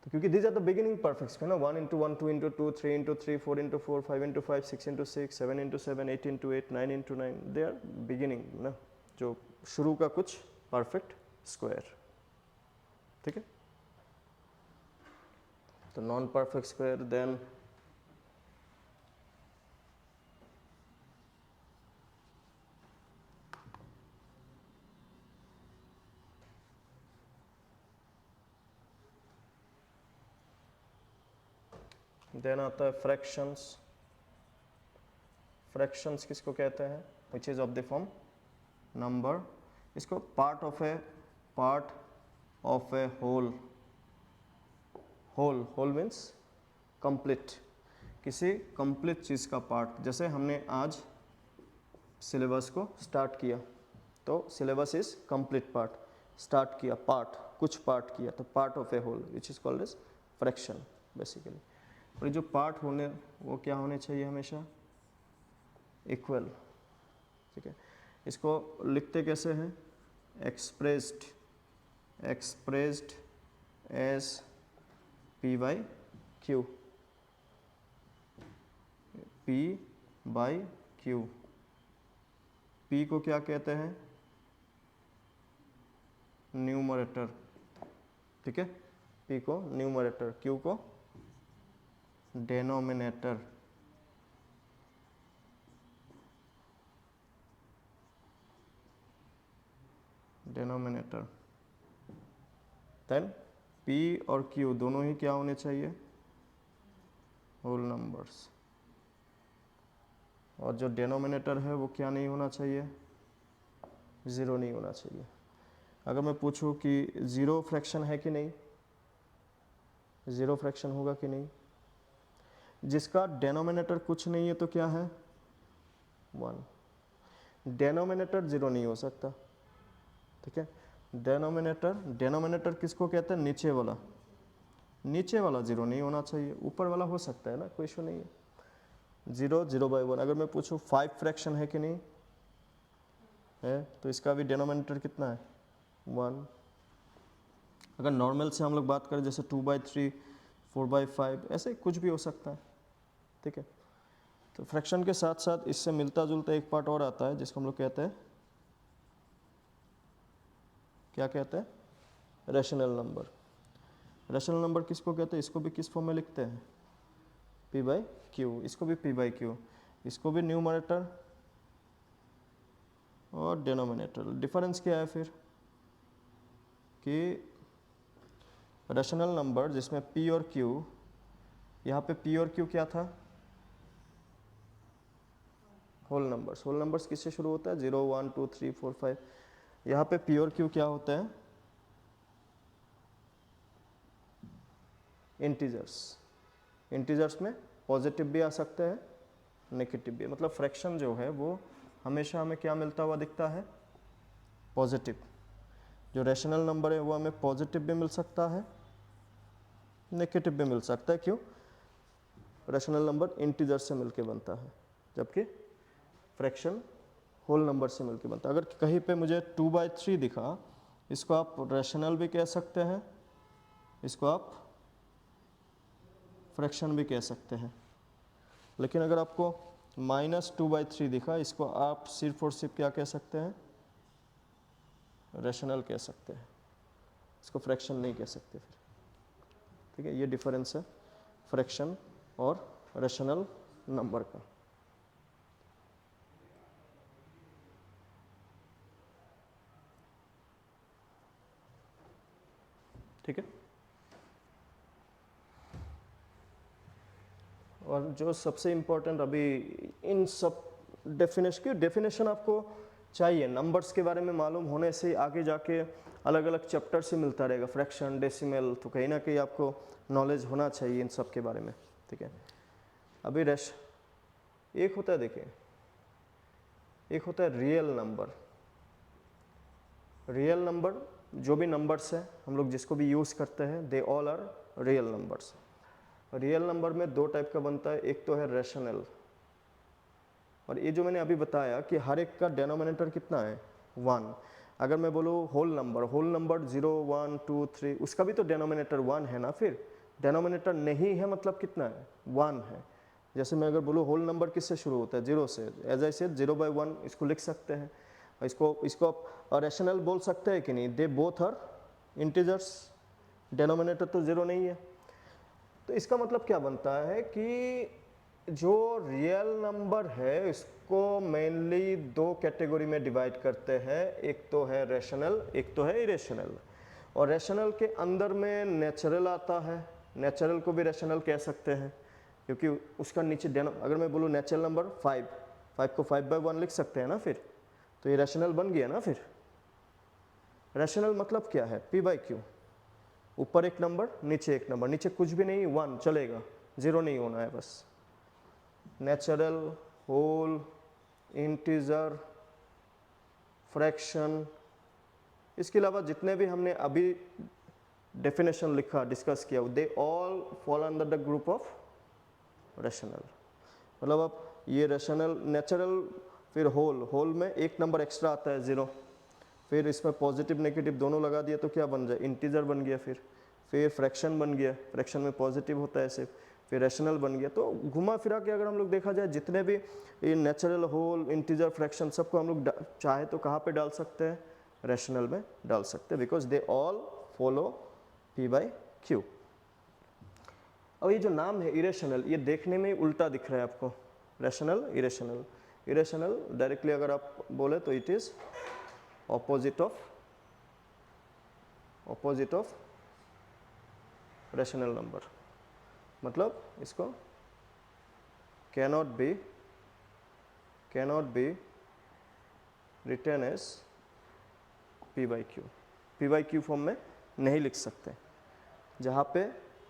तो क्योंकि these are the beginning perfect square ना, 1 into 1 2 into 2 3 into 3 4 into 4 5 into 5 6 into 6 7 into 7 8 into 8 9 into 9 they are beginning ना, जो शुरू का कुछ परफेक्ट स्क्वायर। ठीक है, तो नॉन परफेक्ट स्क्वायर देन आता है फ्रैक्शंस। फ्रैक्शंस किसको कहते हैं? Which is of the form number. इसको part of a whole, whole means complete, किसी कंप्लीट चीज़ का पार्ट। जैसे हमने आज सिलेबस को स्टार्ट किया तो syllabus is complete part, start किया पार्ट, कुछ पार्ट किया तो part of a whole which is called as fraction basically. और ये जो पार्ट होने वो क्या होने चाहिए? हमेशा इक्वल। ठीक है, इसको लिखते कैसे हैं? Expressed as P by Q, P by Q. P को क्या कहते हैं? न्यूमरेटर। ठीक है, P को न्यूमरेटर, Q को डेनोमिनेटर। देन P और Q दोनों ही क्या होने चाहिए? Whole numbers. और जो डेनोमिनेटर है वो क्या नहीं होना चाहिए? ज़ीरो नहीं होना चाहिए। अगर मैं पूछूं कि ज़ीरो फ्रैक्शन है कि नहीं, ज़ीरो फ्रैक्शन होगा कि नहीं? जिसका डेनोमिनेटर कुछ नहीं है तो क्या है? 1। डेनोमिनेटर ज़ीरो नहीं हो सकता। ठीक है, डेनोमिनेटर किसको कहते हैं? नीचे वाला, नीचे वाला ज़ीरो नहीं होना चाहिए, ऊपर वाला हो सकता है ना, कोई इशू नहीं है। 0 0 बाई 1। अगर मैं पूछूं 5 फ्रैक्शन है कि नहीं है, तो इसका भी डेनोमिनेटर कितना है? 1। अगर नॉर्मल से हम लोग बात करें जैसे 2/3 4/5 ऐसे कुछ भी हो सकता है। ठीक है, तो फ्रैक्शन के साथ साथ इससे मिलता जुलता एक पार्ट और आता है जिसको हम लोग कहते हैं, क्या कहते हैं? Rational number. रैशनल नंबर किसको कहते हैं? इसको भी किस फॉर्म में लिखते हैं? P by Q. इसको भी P बाई क्यू, इसको भी न्यूमरेटर और डेनोमिनेटर। डिफरेंस क्या है फिर कि रैशनल नंबर जिसमें P और Q, यहाँ पे P और Q क्या था? Whole numbers. होल नंबर्स किससे शुरू होता है? 0 1 2 3 4 5। यहाँ पे P और Q क्या होता है? इंटीजर्स। इंटीजर्स में पॉजिटिव भी आ सकते हैं, नेगेटिव भी। मतलब फ्रैक्शन जो है वो हमेशा हमें क्या मिलता हुआ दिखता है? पॉजिटिव। जो रैशनल नंबर है वो हमें पॉजिटिव भी मिल सकता है, नेगेटिव भी मिल सकता है। क्यों? रैशनल नंबर इंटीजर से मिलके बनता है, जबकि फ्रैक्शन होल नंबर से मिलके बनता है। अगर कहीं पे मुझे 2/3 दिखा, इसको आप रैशनल भी कह सकते हैं, इसको आप फ्रैक्शन भी कह सकते हैं। लेकिन अगर आपको -2/3 दिखा, इसको आप सिर्फ और सिर्फ क्या कह सकते हैं? रैशनल कह सकते हैं, इसको फ्रैक्शन नहीं कह सकते फिर। ठीक है, ये डिफरेंस है फ्रैक्शन और रैशनल नंबर का। ठीक है, और जो सबसे इम्पोर्टेंट अभी इन सब डेफिनेशन आपको चाहिए, नंबर्स के बारे में मालूम होने से आगे जाके अलग अलग चैप्टर से मिलता रहेगा, फ्रैक्शन, डेसिमल, तो कहीं ना कहीं आपको नॉलेज होना चाहिए इन सब के बारे में, ठीक है। अभी एक होता है, देखिए एक होता है रियल नंबर। रियल नंबर जो भी नंबर्स है हम लोग जिसको भी यूज़ करते हैं, they all are real numbers. Real number में दो टाइप का बनता है, एक तो है रेशनल, और ये जो मैंने अभी बताया कि हर एक का डेनोमिनेटर कितना है 1। अगर मैं बोलूँ होल नंबर 0 1 2 3, उसका भी तो डेनोमिनेटर 1 है ना, फिर डेनोमिनेटर नहीं है मतलब कितना है 1 है। जैसे मैं अगर बोलूँ होल नंबर किससे शुरू होता है 0 से, एज आई सेड 0/1 इसको लिख सकते हैं। इसको आप रेशनल बोल सकते हैं कि नहीं, they both are integers, denominator तो 0 नहीं है। तो इसका मतलब क्या बनता है कि जो रियल नंबर है इसको मेनली दो कैटेगरी में डिवाइड करते हैं, एक तो है रेशनल, एक तो है इरेशनल। और रेशनल के अंदर में नेचुरल आता है, नेचुरल को भी रेशनल कह सकते हैं क्योंकि उसका नीचे अगर मैं बोलूँ नेचुरल नंबर 5 को 5/1 लिख सकते हैं ना, फिर तो ये रेशनल बन गया ना। फिर रेशनल मतलब क्या है, p/q, ऊपर एक नंबर नीचे एक नंबर, नीचे कुछ भी नहीं 1 चलेगा, 0 नहीं होना है बस। नेचुरल, होल, इंटीजर, फ्रैक्शन, इसके अलावा जितने भी हमने अभी डेफिनेशन लिखा, डिस्कस किया, they all fall under the group of rational. मतलब अब ये रेशनल, नेचुरल, फिर होल में एक नंबर एक्स्ट्रा आता है 0, फिर इसमें पॉजिटिव नेगेटिव दोनों लगा दिया तो क्या बन जाए, इंटीजर बन गया। फिर फ्रैक्शन बन गया, फ्रैक्शन में पॉजिटिव होता है सिर्फ, फिर रेशनल बन गया। तो घुमा फिरा के अगर हम लोग देखा जाए जितने भी ये नेचुरल, होल, इंटीजर, फ्रैक्शन, सबको हम लोग चाहे तो कहाँ पे डाल सकते हैं, रेशनल में डाल सकते हैं, because they all follow p/q। अब ये जो नाम है इरेशनल, ये देखने में उल्टा दिख रहा है आपको, रेशनल इरेशनल। इरेशनल डायरेक्टली अगर आप बोले तो it is opposite of rational number, मतलब इसको cannot be written as p/q, p/q form में नहीं लिख सकते, जहाँ पे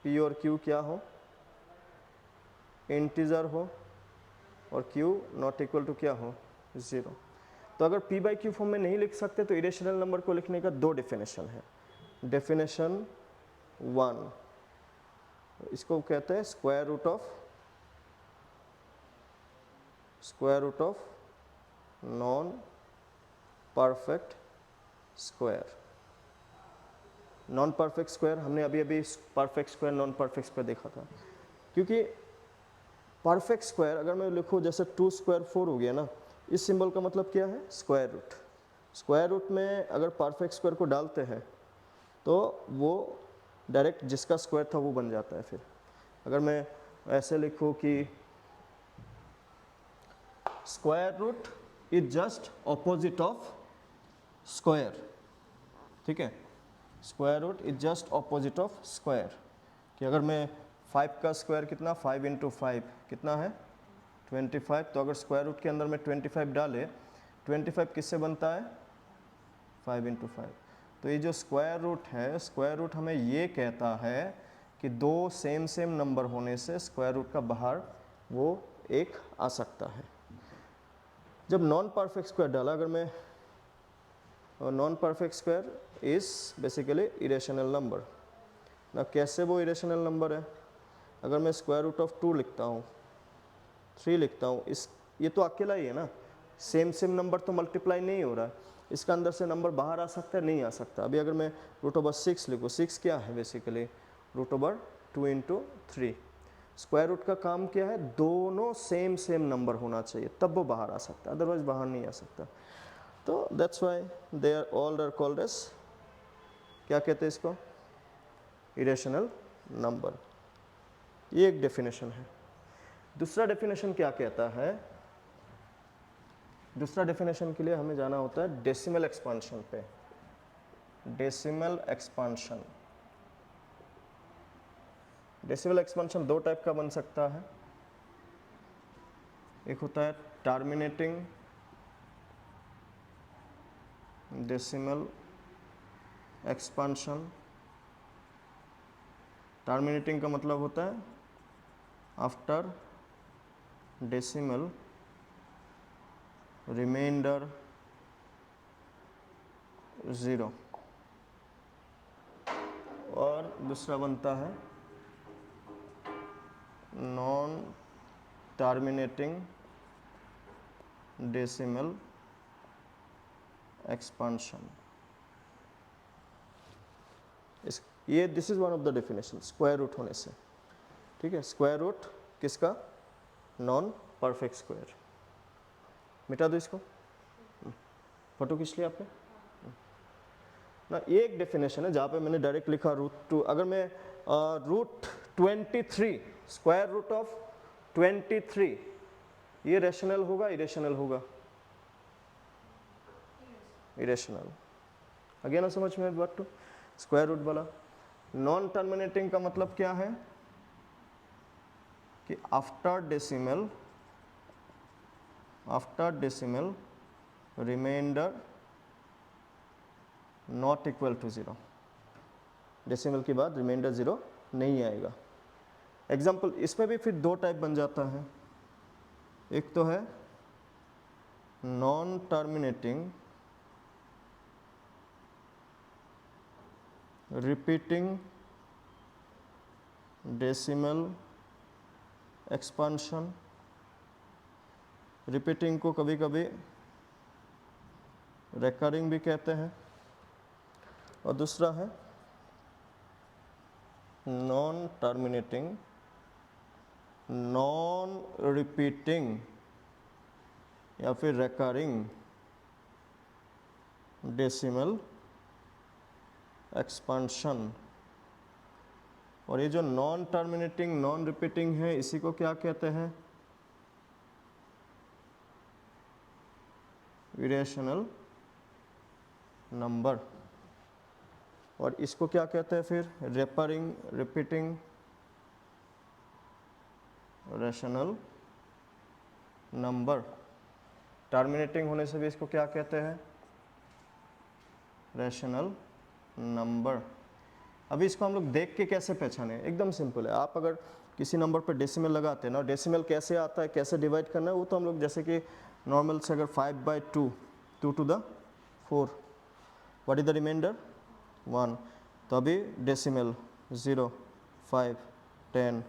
p और q क्या हो, इंटीजर हो, और q नॉट इक्वल टू क्या हो, 0। तो अगर p/q फॉर्म में नहीं लिख सकते तो इरेशनल नंबर को लिखने का दो डेफिनेशन है। डेफिनेशन 1, इसको कहते हैं square root of non perfect square. Non perfect square हमने अभी perfect square, non perfect square देखा था। क्योंकि परफेक्ट स्क्वायर अगर मैं लिखूँ जैसे 2 स्क्वायर 4 हो गया ना, इस सिंबल का मतलब क्या है, स्क्वायर रूट। स्क्वायर रूट में अगर परफेक्ट स्क्वायर को डालते हैं तो वो डायरेक्ट जिसका स्क्वायर था वो बन जाता है। फिर अगर मैं ऐसे लिखूँ कि square root is just opposite of square, ठीक है, square root is just opposite of square. कि अगर मैं 5 का स्क्वायर कितना, 5 × 5 कितना है 25, तो अगर स्क्वायर रूट के अंदर में 25 डाले, 25 किससे बनता है, 5 × 5। तो ये जो स्क्वायर रूट है, स्क्वायर रूट हमें ये कहता है कि दो सेम नंबर होने से स्क्वायर रूट का बाहर वो एक आ सकता है। जब नॉन परफेक्ट स्क्वायर डाला, अगर मैं non perfect square is basically irrational number ना, कैसे वो इरेशनल नंबर है, अगर मैं स्क्वायर रूट ऑफ 2 लिखता हूँ, 3 लिखता हूँ, ये तो अकेला ही है ना, सेम नंबर तो मल्टीप्लाई नहीं हो रहा है, इसका अंदर से नंबर बाहर आ सकता है, नहीं आ सकता। अभी अगर मैं √6 लिखूँ, 6 क्या है बेसिकली √2 × 3। स्क्वायर रूट का काम क्या है, दोनों सेम नंबर होना चाहिए तब वो बाहर आ सकता है, अदरवाइज बाहर नहीं आ सकता। तो that's why they are all are called as, क्या कहते हैं इसको, इरेशनल नंबर। ये एक डेफिनेशन है। दूसरा डेफिनेशन क्या कहता है, दूसरा डेफिनेशन के लिए हमें जाना होता है डेसिमल एक्सपांशन पे। डेसिमल एक्सपांशन, डेसिमल एक्सपांशन दो टाइप का बन सकता है, एक होता है टर्मिनेटिंग डेसिमल एक्सपांशन। टर्मिनेटिंग का मतलब होता है आफ्टर डेसिमल रिमाइंडर 0, और दूसरा बनता है नॉन टर्मिनेटिंग डेसिमल एक्सपांशन। ये this is one of the definition square root होने से, ठीक है। स्क्वायर रूट किसका? Non perfect square. मिटा दो इसको, फोटो खींच लिया आपने ना। ये एक डेफिनेशन है जहाँ पे मैंने डायरेक्ट लिखा √2। अगर मैं √23 स्क्वायर रूट ऑफ 23, ये रेशनल होगा इरेशनल होगा? इरेशनल। अगेन समझ में बात टू स्क्वायर रूट वाला। नॉन टर्मिनेटिंग का मतलब क्या है कि after decimal remainder not equal to 0। Decimal के बाद रिमाइंडर 0 नहीं आएगा। एग्जाम्पल इसमें भी फिर दो टाइप बन जाता है। एक तो है non terminating repeating decimal expansion. Repeating को कभी कभी रेकरिंग भी कहते हैं। और दूसरा है नॉन टर्मिनेटिंग नॉन रिपीटिंग या फिर रेकरिंग डेसिमल एक्सपांशन। और ये जो नॉन टर्मिनेटिंग नॉन रिपीटिंग है इसी को क्या कहते हैं? Irrational number. और इसको क्या कहते हैं फिर? Recurring repeating rational number. Terminating होने से भी इसको क्या कहते हैं? Rational number. अभी इसको हम लोग देख के कैसे पहचाने? एकदम सिंपल है। आप अगर किसी नंबर पर डेसिमल लगाते हैं ना, डेसिमल कैसे आता है, कैसे डिवाइड करना है, वो तो हम लोग जैसे कि नॉर्मल से अगर 5/2 2 to the 4, what is the remainder? 1। तो अभी डेसिमल 0 5 10,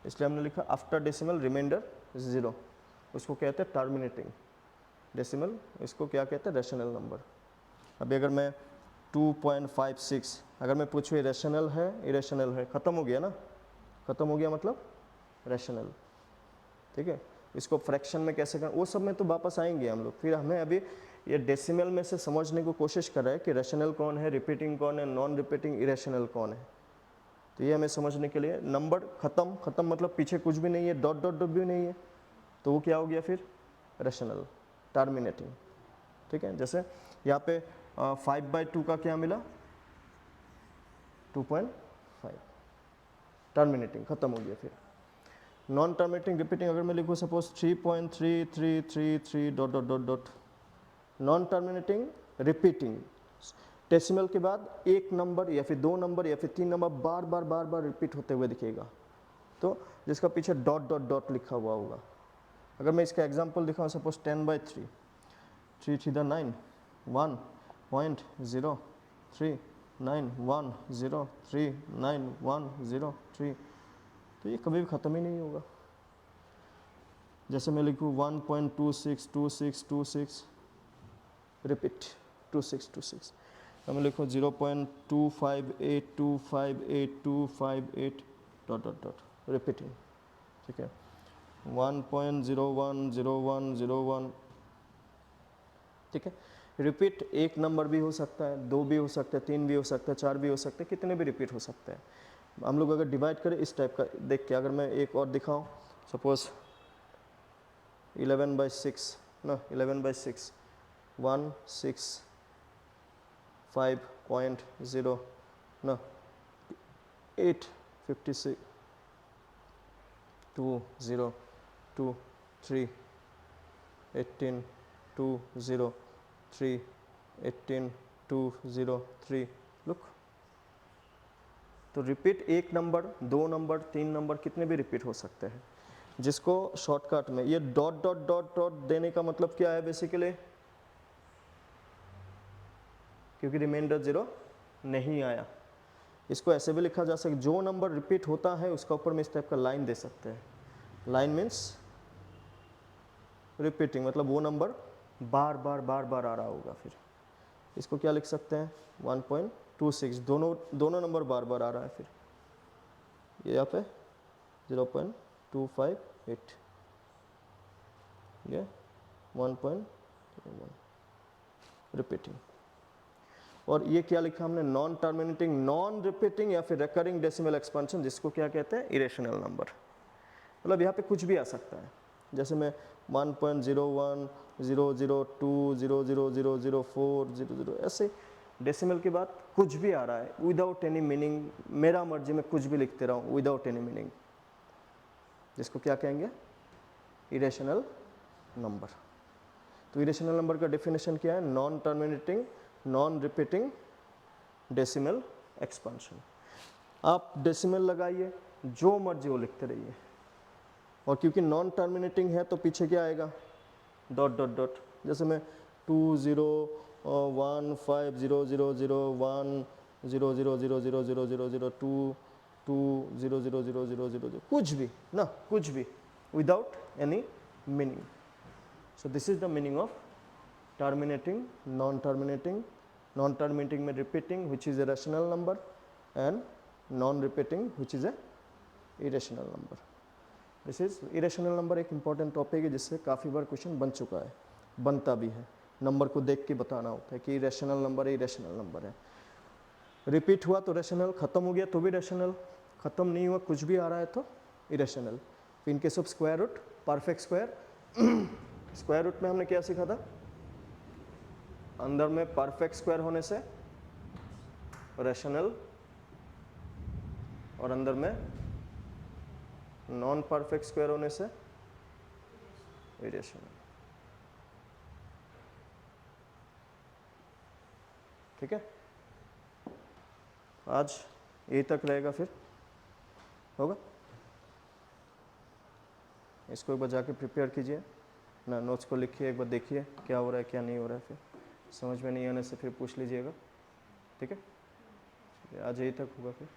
इसलिए हमने लिखा आफ्टर डेसिमल रिमाइंडर 0। उसको कहते हैं टर्मिनेटिंग डेसिमल। इसको क्या कहते हैं? Rational number. अभी अगर मैं 2.56 अगर मैं पूछूँ रेशनल है इरेशनल है, ख़त्म हो गया ना। ख़त्म हो गया मतलब रेशनल, ठीक है। इसको फ्रैक्शन में कैसे करें वो सब में तो वापस आएंगे हम लोग। फिर हमें अभी ये डेसिमल में से समझने को कोशिश कर रहा है कि रेशनल कौन है, रिपीटिंग कौन है, नॉन रिपीटिंग इरेशनल कौन है। तो ये हमें समझने के लिए नंबर ख़त्म मतलब पीछे कुछ भी नहीं है, डॉट डॉट डॉट भी नहीं है, तो वो क्या हो गया फिर? रेशनल टर्मिनेटिंग, ठीक है। जैसे यहाँ पे 5/2 का क्या मिला? 2.5, टर्मिनेटिंग ख़त्म हो गया। फिर नॉन टर्मिनेटिंग रिपीटिंग अगर मैं लिखूँ suppose 3.3333 dot dot dot dot. Non terminating repeating decimal के बाद एक नंबर या फिर 2 नंबर या फिर 3 नंबर बार बार रिपीट होते हुए दिखेगा, तो जिसका पीछे डॉट डॉट डॉट लिखा हुआ होगा। अगर मैं इसका एग्जांपल दिखाऊं सपोज 10/3 3 3 9 1.0391039103, तो ये कभी भी ख़त्म ही नहीं होगा। जैसे मैं लिखूँ 1.262626 रिपीट 2626, मैं लिखूँ 0.258258 डॉट डॉट डॉट रिपीटिंग, ठीक है। 1.010101, ठीक है। रिपीट एक नंबर भी हो सकता है, 2 भी हो सकता है, 3 भी हो सकता है, 4 भी हो सकता है, कितने भी रिपीट हो सकते हैं। हम लोग अगर डिवाइड करें इस टाइप का देख के, अगर मैं एक और दिखाऊं सपोज 11/6 ना, 11/6 165.0 ना, 856 2 0 2 3 18 2 0 3 18 2 0 3 लुक। तो रिपीट एक नंबर, दो नंबर, तीन नंबर, कितने भी रिपीट हो सकते हैं, जिसको शॉर्टकट में ये डॉट डॉट डॉट डॉट देने का मतलब क्या है बेसिकली, क्योंकि रिमाइंडर 0 नहीं आया। इसको ऐसे भी लिखा जा सकता, जो नंबर रिपीट होता है उसका ऊपर में इस टाइप का लाइन दे सकते हैं। लाइन मीन्स रिपीटिंग, मतलब वो नंबर बार बार बार बार आ रहा होगा। फिर इसको क्या लिख सकते हैं 1.26, दोनों नंबर बार बार आ रहा है। फिर ये यहाँ पे 0.258, ये 1.1 रिपीटिंग। और ये क्या लिखा हमने, नॉन टर्मिनेटिंग, नॉन रिपीटिंग या फिर रिकरिंग डेसिमल एक्सपेंशन, जिसको क्या कहते हैं, इरेशनल नंबर। मतलब यहाँ पे कुछ भी आ सकता है, जैसे मैं 1.01 002 00004 00, ऐसे डेसिमल के बाद कुछ भी आ रहा है विदाउट एनी मीनिंग, मेरा मर्जी में कुछ भी लिखते रहा हूँ विदाउट एनी मीनिंग, जिसको क्या कहेंगे, इरेशनल नंबर। तो इरेशनल नंबर का डेफिनेशन क्या है, non terminating, non repeating decimal expansion. आप डेसिमल लगाइए, जो मर्जी वो लिखते रहिए, और क्योंकि नॉन टर्मिनेटिंग है तो पीछे क्या आएगा, डॉट डॉट डॉट। जैसे मैं 2015015000000220000002 कुछ भी ना, कुछ भी without any meaning. So this is the meaning of terminating, non terminating. Non terminating में repeating which is a rational number, and non repeating which is a irrational number. This is irrational number एक important topic है, जिससे काफ़ी बार question बन चुका है, बनता भी है। नंबर को देख के बताना होता है कि रैशनल नंबर है, इरेशनल नंबर है। रिपीट हुआ तो रैशनल, खत्म हो गया तो भी रैशनल, खत्म नहीं हुआ कुछ भी आ रहा है तो irrational. In case of square root, perfect square, square root में हमने क्या सीखा था, अंदर में परफेक्ट स्क्वायर होने से रैशनल, और अंदर में नॉन परफेक्ट स्क्वायर होने से इरेशनल। ठीक है, आज यही तक रहेगा, फिर होगा। इसको एक बार जाके प्रिपेयर कीजिए ना, नोट्स को लिखिए, एक बार देखिए क्या हो रहा है क्या नहीं हो रहा है, फिर समझ में नहीं आने से फिर पूछ लीजिएगा। ठीक है, आज यही तक होगा फिर।